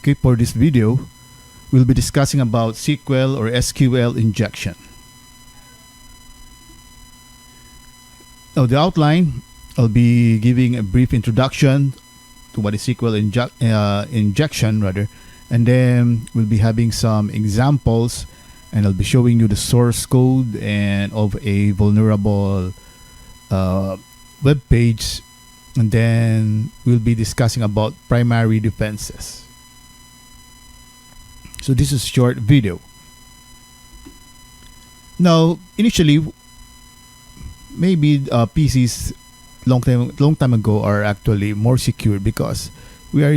Okay, for this video, we'll be discussing about SQL or SQL injection. Now, the outline, I'll be giving a brief introduction to what is SQL injection, and then we'll be having some examples, and I'll be showing you the source code and of a vulnerable web page, and then we'll be discussing about primary defenses. So this is a short video. Now, initially, maybe PCs long time ago are actually more secure because we are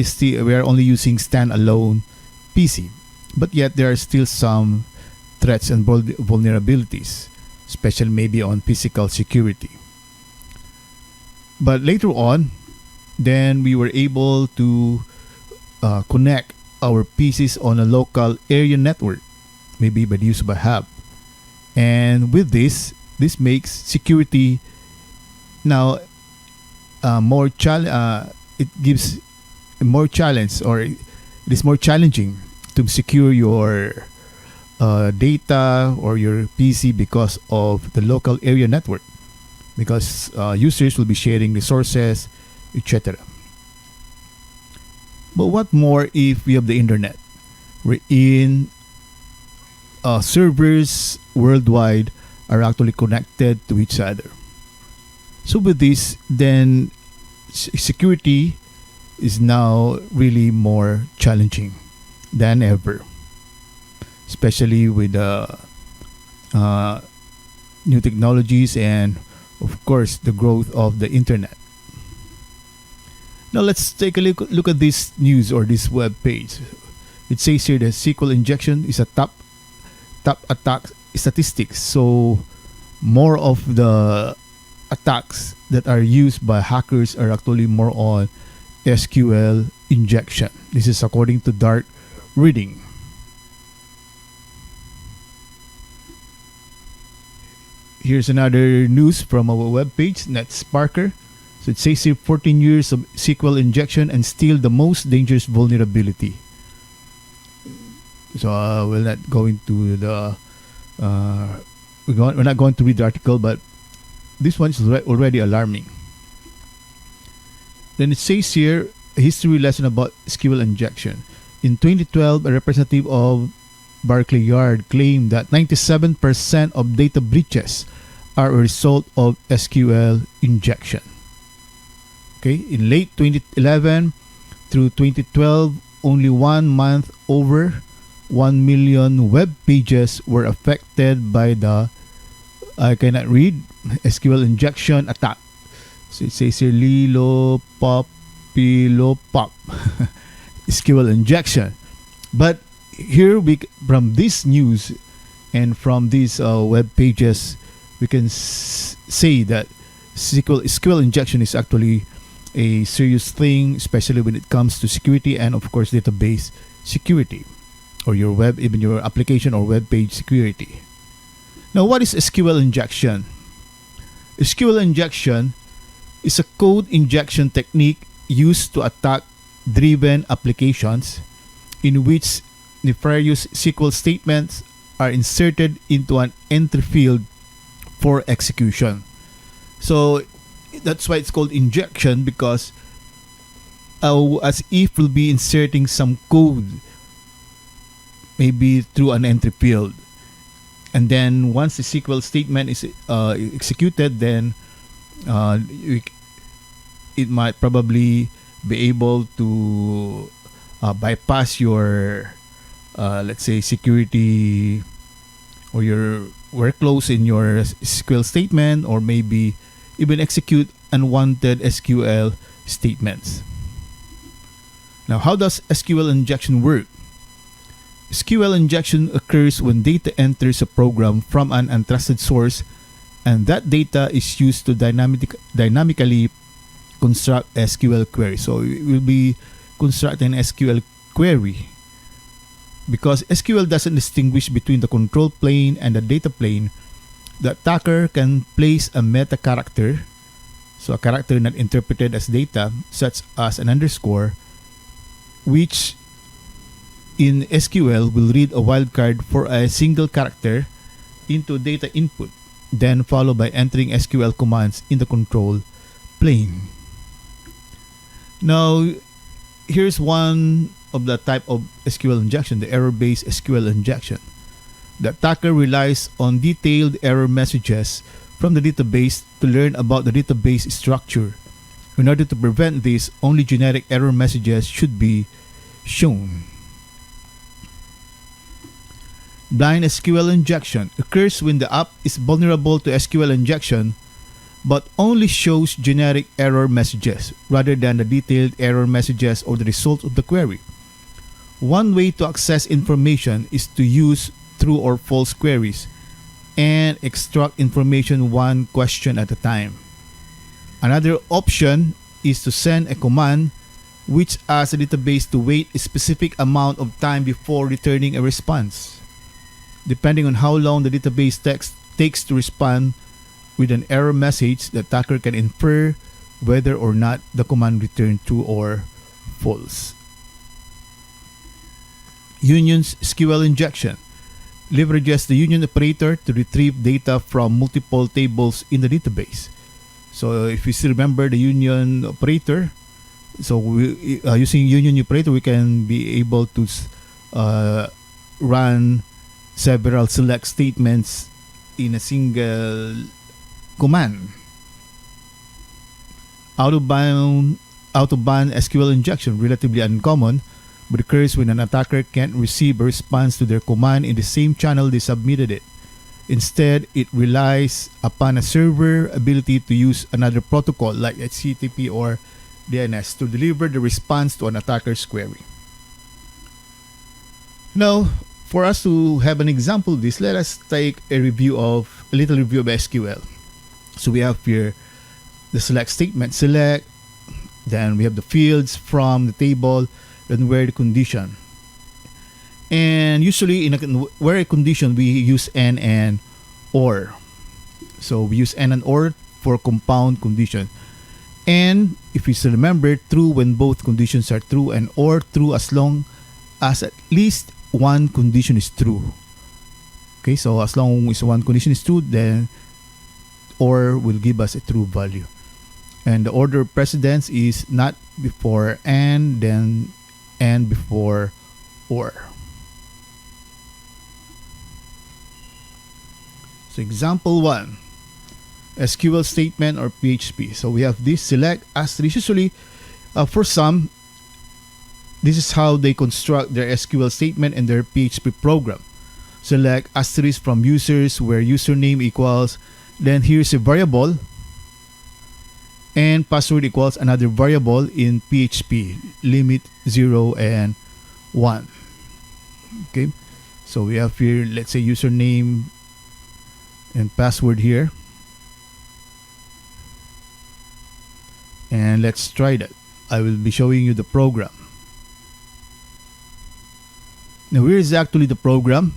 only using standalone PC, but yet there are still some threats and vulnerabilities, especially maybe on physical security. But later on, then we were able to connect our PCs on a local area network, maybe by the use of a hub. And with this makes security now it gives more challenge, or it is more challenging to secure your data or your PC because of the local area network, because users will be sharing resources, etc. But what more if we have the internet, wherein servers worldwide are actually connected to each other? So with this, then security is now really more challenging than ever, especially with new technologies and, of course, the growth of the internet. Now let's take a look at this news or this web page. It says here that SQL injection is a top attack statistics. So more of the attacks that are used by hackers are actually more on SQL injection. This is according to Dark Reading. Here's another news from our webpage, Netsparker. So it says here 14 years of SQL injection and still the most dangerous vulnerability. So we're not going to the we're not going to read the article, but this one is already alarming. Then it says here a history lesson about SQL injection. In 2012, a representative of Barclay Yard claimed that 97% of data breaches are a result of SQL injection. Okay, in late 2011 through 2012, only 1 month, over 1 million web pages were affected by the I cannot read SQL injection attack. So it says here Lilo Pop SQL injection. But here from this news and from these web pages, we can say that SQL injection is actually a serious thing, especially when it comes to security and, of course, database security, or your web, even your application or web page security. Now, what is SQL injection? SQL injection is a code injection technique used to attack driven applications in which nefarious SQL statements are inserted into an entry field for execution. So that's why it's called injection, because as if we'll be inserting some code maybe through an entry field, and then once the SQL statement is executed, then it might probably be able to bypass your let's say security or your workflows in your SQL statement, or maybe even execute unwanted SQL statements. Now, how does SQL injection work? SQL injection occurs when data enters a program from an untrusted source, and that data is used to dynamically construct SQL queries. So it will be constructing an SQL query, because SQL doesn't distinguish between the control plane and the data plane. The attacker can place a meta character, so a character not interpreted as data, such as an underscore, which in SQL will read a wildcard for a single character into data input, then followed by entering SQL commands in the control plane. Now, here's one of the type of SQL injection, the error-based SQL injection. The attacker relies on detailed error messages from the database to learn about the database structure. In order to prevent this, only generic error messages should be shown. Blind SQL injection occurs when the app is vulnerable to SQL injection but only shows generic error messages rather than the detailed error messages or the results of the query. One way to access information is to use true or false queries and extract information one question at a time. Another option is to send a command which asks the database to wait a specific amount of time before returning a response. Depending on how long the database takes to respond with an error message, the attacker can infer whether or not the command returned true or false. Union's SQL injection leverages the union operator to retrieve data from multiple tables in the database. So if you still remember the union operator, so using union operator, we can be able to run several select statements in a single command. Autobahn SQL injection, relatively uncommon, but occurs when an attacker can't receive a response to their command in the same channel they submitted it. Instead, it relies upon a server ability to use another protocol like HTTP or DNS to deliver the response to an attacker's query. Now, for us to have an example of this, let us take a little review of SQL. So we have here the select statement, select, then we have the fields from the table, then where the condition. And usually where a condition, we use and or. So we use and or for compound condition. And if you still remember, true when both conditions are true, and or true as long as at least one condition is true. Okay, so as long as one condition is true, then or will give us a true value. And the order of precedence is not before and, then and before or. So example 1, SQL statement or PHP. So we have this select asterisk. Usually for some, this is how they construct their SQL statement and their PHP program. Select asterisk from users where username equals, then here's a variable, and password equals another variable in PHP, limit 0 and 1. Okay, so we have here, let's say, username and password here. And let's try that. I will be showing you the program. Now here is actually the program,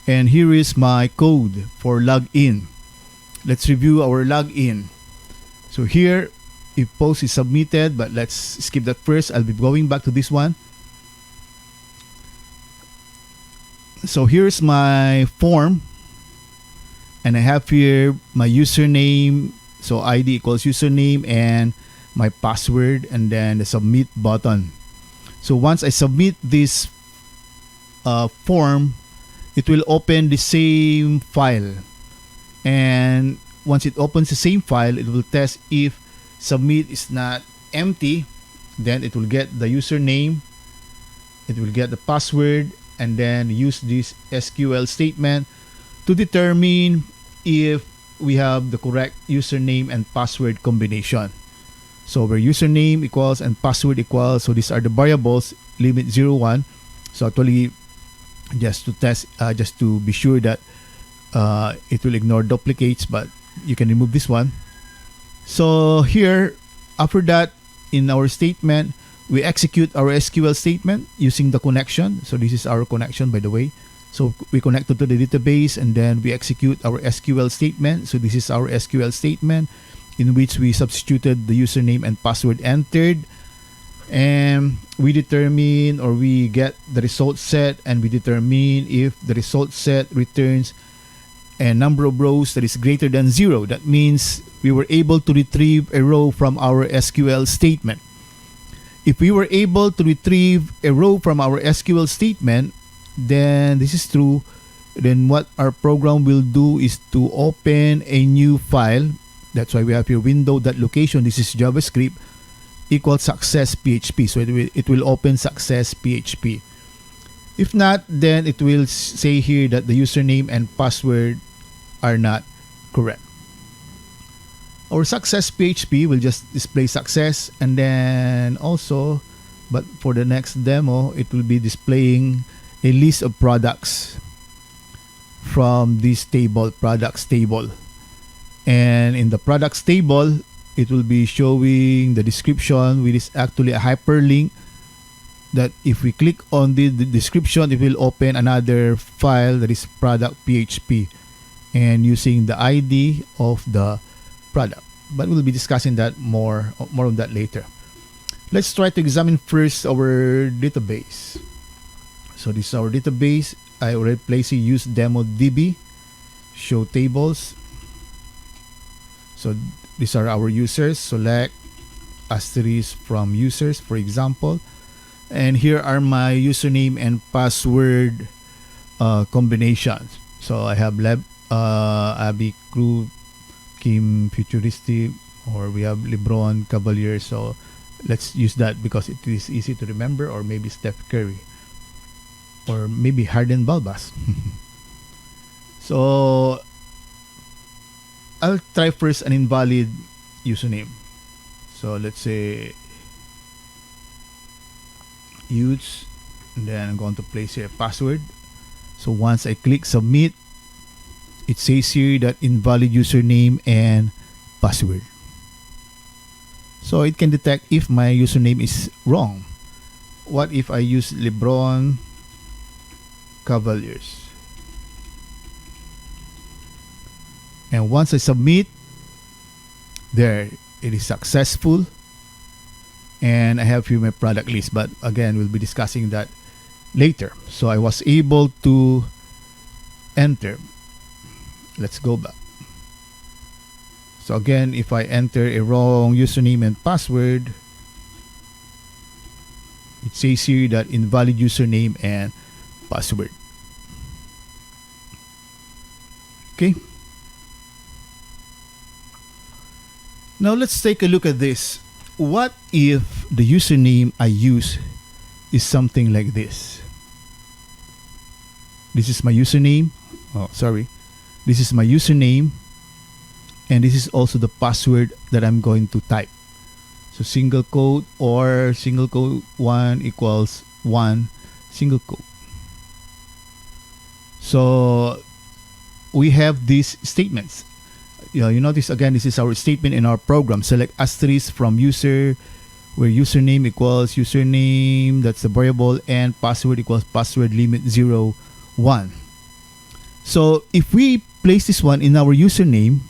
and here is my code for login. Let's review our login. So here, if post is submitted, but let's skip that first. I'll be going back to this one. So here's my form, and I have here my username. So ID equals username and my password, and then the submit button. So once I submit this form, it will open the same file, and once it opens the same file, it will test if submit is not empty. Then it will get the username, it will get the password, and then use this SQL statement to determine if we have the correct username and password combination. So where username equals and password equals, so these are the variables, limit 0, 1. So actually, just to test, just to be sure that it will ignore duplicates, but you can remove this one. So here, after that, in our statement, we execute our SQL statement using the connection. So this is our connection, by the way. So we connected to the database, and then we execute our SQL statement. So this is our SQL statement in which we substituted the username and password entered, and we determine, or we get the result set, and we determine if the result set returns a number of rows that is greater than 0. That means we were able to retrieve a row from our SQL statement. If we were able to retrieve a row from our SQL statement, then this is true. Then what our program will do is to open a new file. That's why we have here window.location. This is JavaScript equals success PHP. So it will open success PHP. If not, then it will say here that the username and password are not correct. Our success PHP will just display success, and then also, but for the next demo, it will be displaying a list of products from this table, products table. And in the products table, it will be showing the description, which is actually a hyperlink that if we click on the description, it will open another file that is product PHP and using the ID of the product. But we'll be discussing that more of that later. Let's try to examine first our database. So this is our database. I already placed here use demo DB, show tables. So these are our users. Select asterisk from users, for example. And here are my username and password combinations. So I have Abby Crew, Kim Futuristic, or we have LeBron Cavalier. So let's use that because it is easy to remember, or maybe Steph Curry, or maybe Harden Balbas. So I'll try first an invalid username. So let's say Eudz, and then I'm going to place here a password. So once I click submit, it says here that invalid username and password. So it can detect if my username is wrong. What if I use LeBron Cavaliers? And once I submit, there, it is successful. And I have here my product list. But again, we'll be discussing that later. So I was able to enter. Let's go back. So again, if I enter a wrong username and password, it says here that invalid username and password. Okay. Now let's take a look at this. What if the username I use is something like this? This is my username. Oh, sorry. This is my username. And this is also the password that I'm going to type. So single quote or single quote 1 equals 1 single quote. So we have these statements. You notice again, this is our statement in our program. Select asterisk from user, where username equals username, that's the variable, and password equals password limit 0, 1. So if we place this one in our username,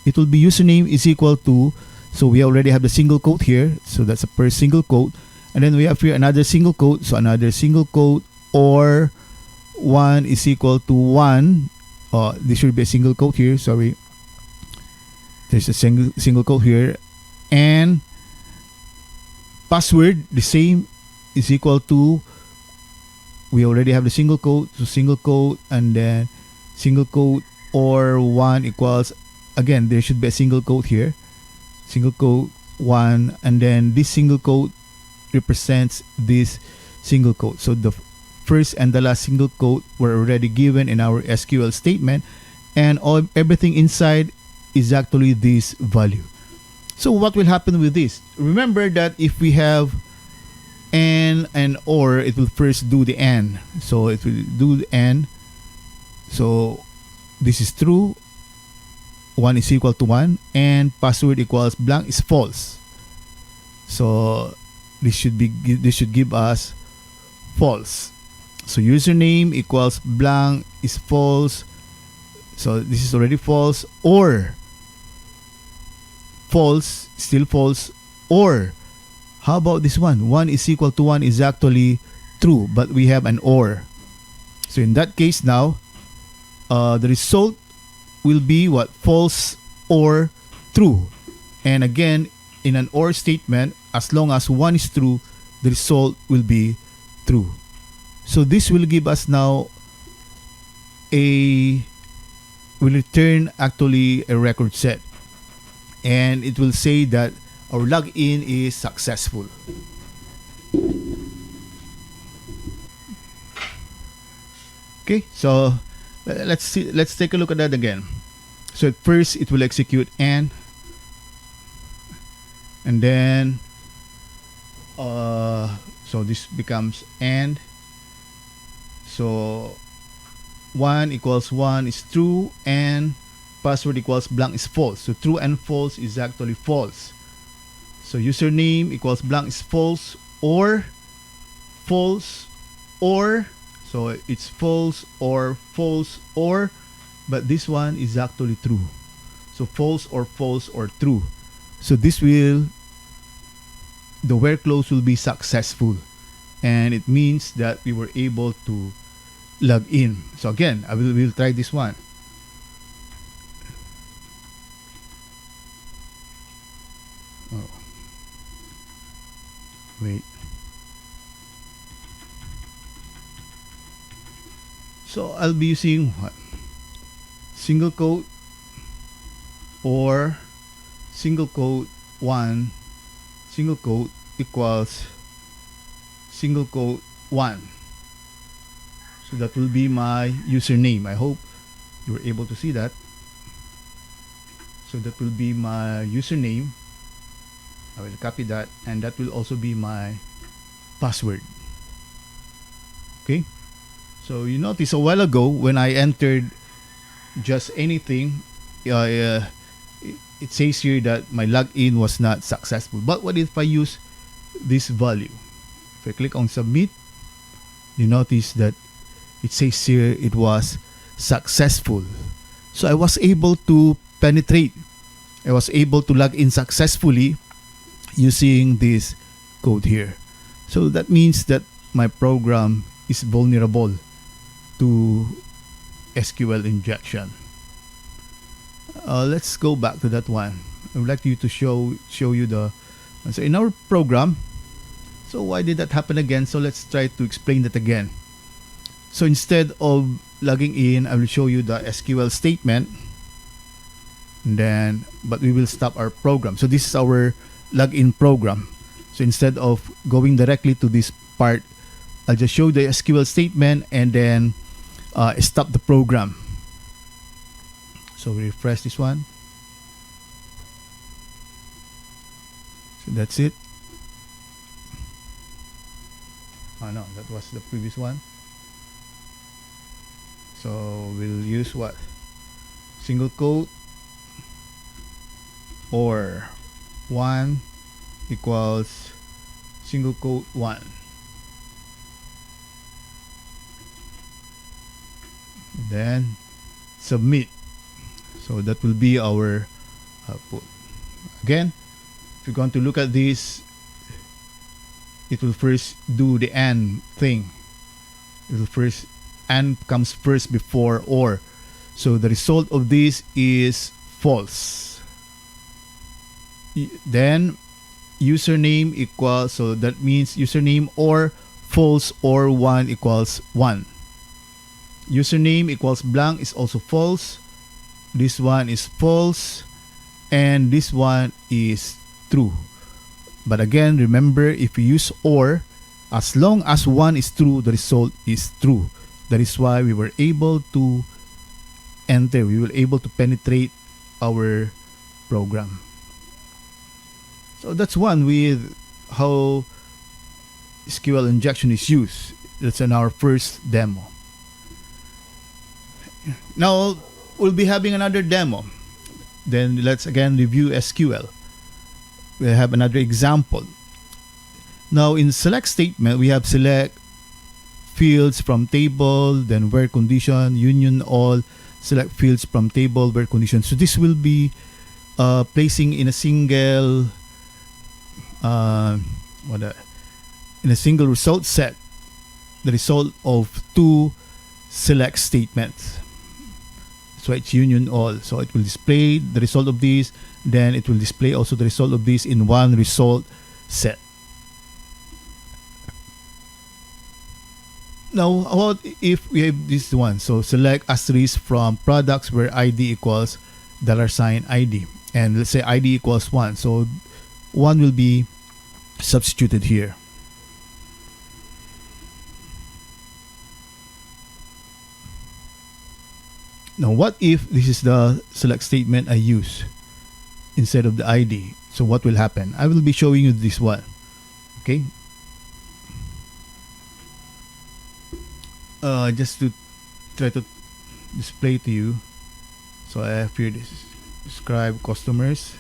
it will be username is equal to, so we already have the single quote here, so that's a per single quote, and then we have here another single quote, so another single quote, or 1 is equal to 1. This should be a single quote here, sorry. There's a single quote here, and password the same is equal to, we already have the single quote, so single quote, and then single quote or 1 equals, again there should be a single quote here, single quote 1, and then this single quote represents this single quote. So the first and the last single quote were already given in our SQL statement, and everything inside is actually this value. So what will happen with this? Remember that if we have and or, it will first do the and. So it will do the and. So this is true. 1 is equal to 1, and password equals blank is false. So this should give us false. So username equals blank is false. So this is already false, or false, still false, or How about this one? 1 is equal to 1 is actually true, but we have an OR. So in that case now, the result will be what? False or true. And again, in an OR statement, as long as 1 is true, the result will be true. So this will give us now will return actually a record set. And it will say that our login is successful. Okay, so let's take a look at that again. So at first it will execute and then so this becomes and. So 1 equals 1 is true and password equals blank is false. So true and false is actually false. So username equals blank is false, or so it's false, or but this one is actually true. So false or true. So this will, the where clause will be successful, and it means that we were able to log in. So again, we'll try this one. Oh. Wait. So I'll be using what? Single quote or single quote 1, single quote equals single quote 1. So that will be my username. I hope you were able to see that. So that will be my username. I will copy that, and that will also be my password. Okay, so you notice a while ago when I entered just anything, it says here that my login was not successful. But what if I use this value? If I click on submit, you notice that it says here it was successful. So I was able to penetrate. I was able to log in successfully using this code here. So that means that my program is vulnerable to SQL injection. Let's go back to that one. I would like you to show you the, so in our program, so why did that happen again? So let's try to explain that again. So instead of logging in, I will show you the SQL statement, and then but we will stop our program. So this is our login program. So instead of going directly to this part, I'll just show the SQL statement and then stop the program. So we refresh this one. So that's it. Oh no, that was the previous one. So we'll use what? Single quote or 1 equals single quote 1. Then submit. So that will be our output. Again, if you're going to look at this, it will first do the AND thing. It will first, AND comes first before OR. So the result of this is false. Then username equals, so that means username or false or 1 equals 1. Username equals blank is also false. This one is false, and this one is true. But again, remember, if you use OR, as long as 1 is true, the result is true. That is why we were able to enter, we were able to penetrate our program. So that's one with how SQL injection is used. That's in our first demo. Now we'll be having another demo. Then let's again review SQL. We have another example. Now in select statement, we have select fields from table, then where condition, union all, select fields from table, where condition. So this will be placing in a single what in a single result set the result of two select statements. So it's union all. So it will display the result of these, then it will display also the result of this in one result set. Now, what if we have this one? So select asterisk from products where ID equals $ID. And let's say ID equals 1. So 1 will be substituted here. Now, what if this is the select statement I use instead of the ID? So what will happen? I will be showing you this one. Okay. Just to try to display to you. So I have here this describe customers,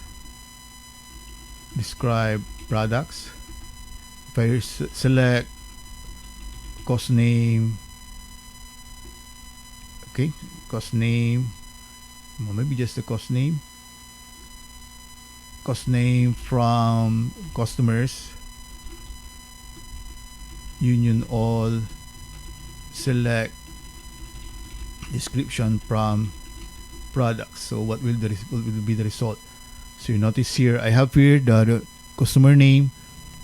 describe products. If I select cost name, okay, cost name, maybe just the cost name from customers, union all, select description from products. So what will be the result? So you notice here I have here the customer name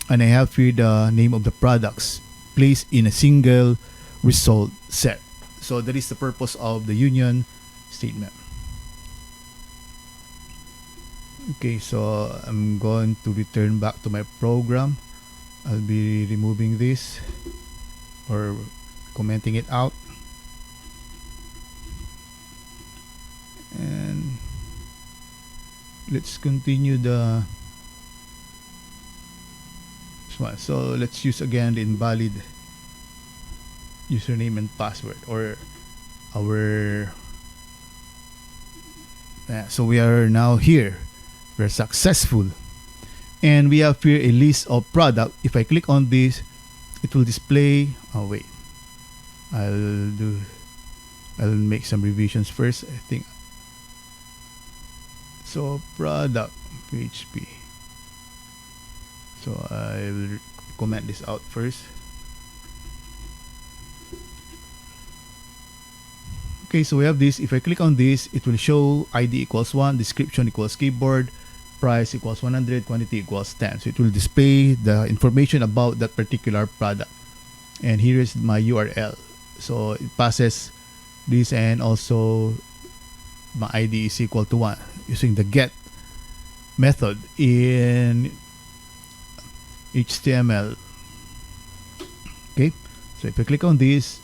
and I have here the name of the products placed in a single result set. So that is the purpose of the union statement. Okay, so I'm going to return back to my program. I'll be removing this or commenting it out. And let's continue the one. So let's use again the invalid username and password or our so we are now here. We're successful and we have here a list of product. If I click on this, it will display. Oh wait, I'll make some revisions first, I think. So product PHP. So I will comment this out first. Okay, so we have this. If I click on this, it will show ID equals 1, description equals keyboard, price equals 100, quantity equals 10. So it will display the information about that particular product. And here is my URL. So it passes this and also my ID is equal to 1 using the get method in HTML. Okay, so if I click on this,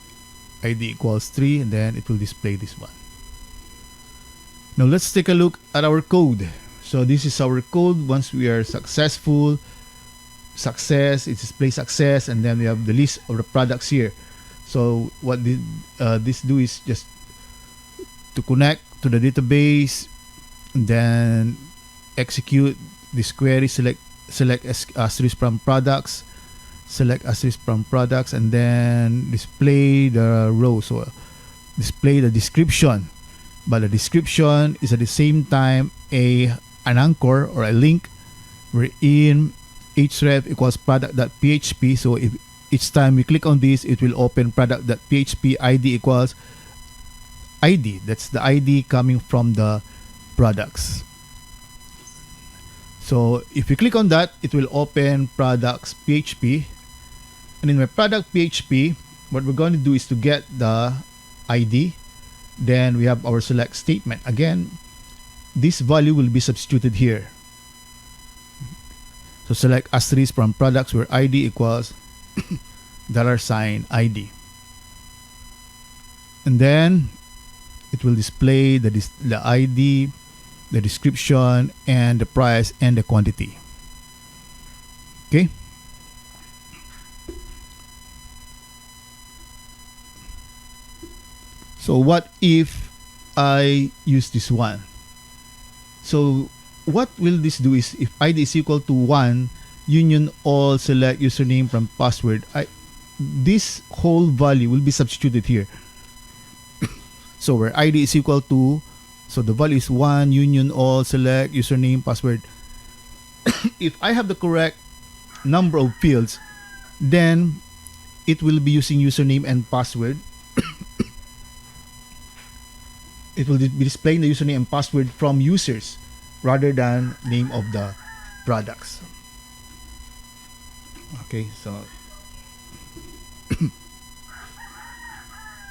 ID equals 3 and then it will display this one. Now let's take a look at our code. So this is our code. Once we are successful, success, it displays success, and then we have the list of the products here. So what this do is just to connect to the database and then execute this query, select asterisk from products, select asterisk from products, and then display the row. So display the description, but the description is at the same time an anchor or a link wherein href equals product.php. So if each time we click on this, it will open product.php, ID equals ID. That's the ID coming from the products. So if you click on that, it will open products PHP. And in my product PHP, what we're going to do is to get the ID. Then we have our select statement. Again, this value will be substituted here. So select asterisk from products where ID equals $ID. And then it will display the ID, the description, and the price and the quantity. Okay. So what if I use this one? So what will this do is if ID is equal to 1, union all, select username from password, this whole value will be substituted here. So where ID is equal to, so the value is 1, union all, select username, password. If I have the correct number of fields, then it will be using username and password. It will be displaying the username and password from users rather than name of the products. Okay, so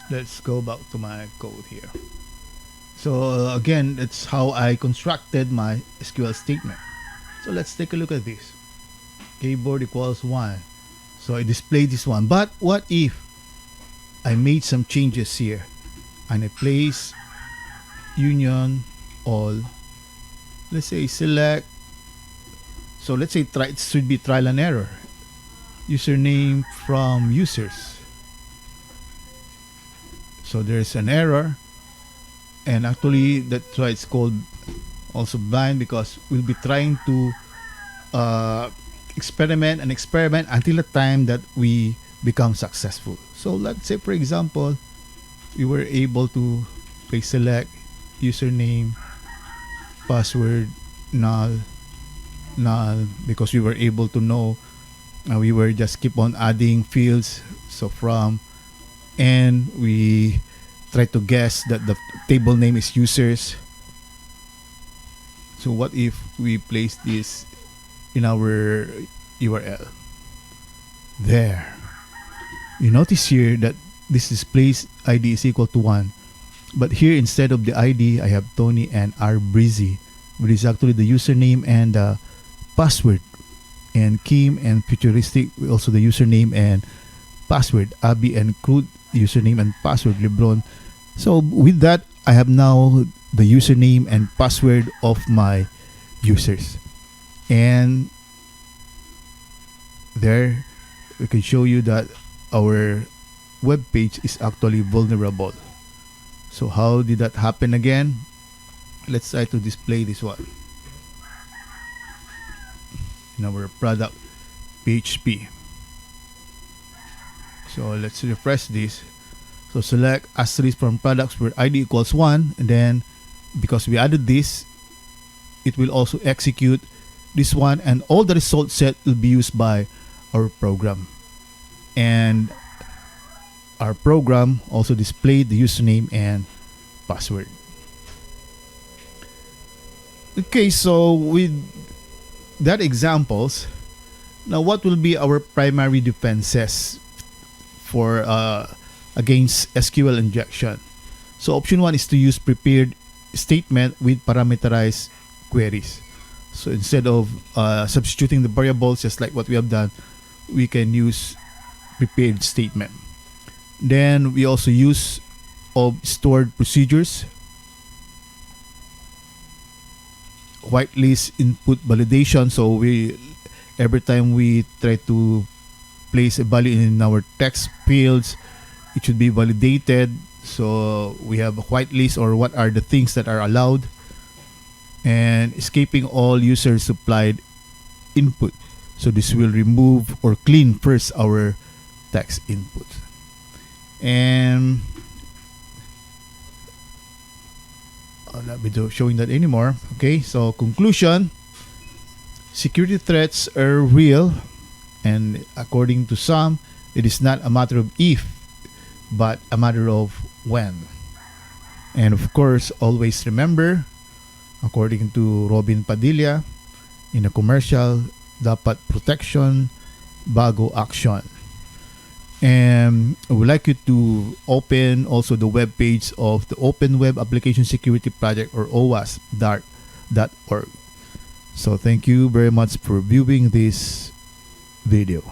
let's go back to my code here. So again, that's how I constructed my SQL statement. So let's take a look at this. Keyboard equals 1. So I displayed this one. But what if I made some changes here and I place union all, let's say select, so let's say it should be trial and error, username from users. So there's an error, and actually that's why it's called also blind, because we'll be trying to experiment until the time that we become successful. So let's say, for example, we were able to place select username, password, null, because we were able to know, we were just keep on adding fields. So from, and we try to guess that the table name is users. So what if we place this in our URL? There. You notice here that this displays ID is equal to 1. But here, instead of the ID, I have Tony and R Breezy, which is actually the username and the password. And Kim and Futuristic, also the username and password. Abby and Crude, username and password. Lebron. So with that, I have now the username and password of my users. And there, we can show you that our web page is actually vulnerable. So how did that happen again? Let's try to display this one in our product PHP. So let's refresh this. So select asterisk from products where ID equals 1, and then because we added this, it will also execute this one, and all the result set will be used by our program. And our program also displayed the username and password. Okay, so with that examples, now what will be our primary defenses for against SQL injection? So option 1 is to use prepared statement with parameterized queries. So instead of substituting the variables just like what we have done, we can use prepared statement. Then we also use of stored procedures, whitelist input validation. So we, every time we try to place a value in our text fields, it should be validated. So we have a whitelist, or what are the things that are allowed, and escaping all user supplied input. So this will remove or clean first our text input. And I'll not be showing that anymore. Okay, so conclusion: security threats are real, and according to some, it is not a matter of if, but a matter of when. And of course, always remember, according to Robin Padilla, in a commercial, dapat protection bago action. And I would like you to open also the web page of the Open Web Application Security Project, or OWASP.org. So thank you very much for viewing this video.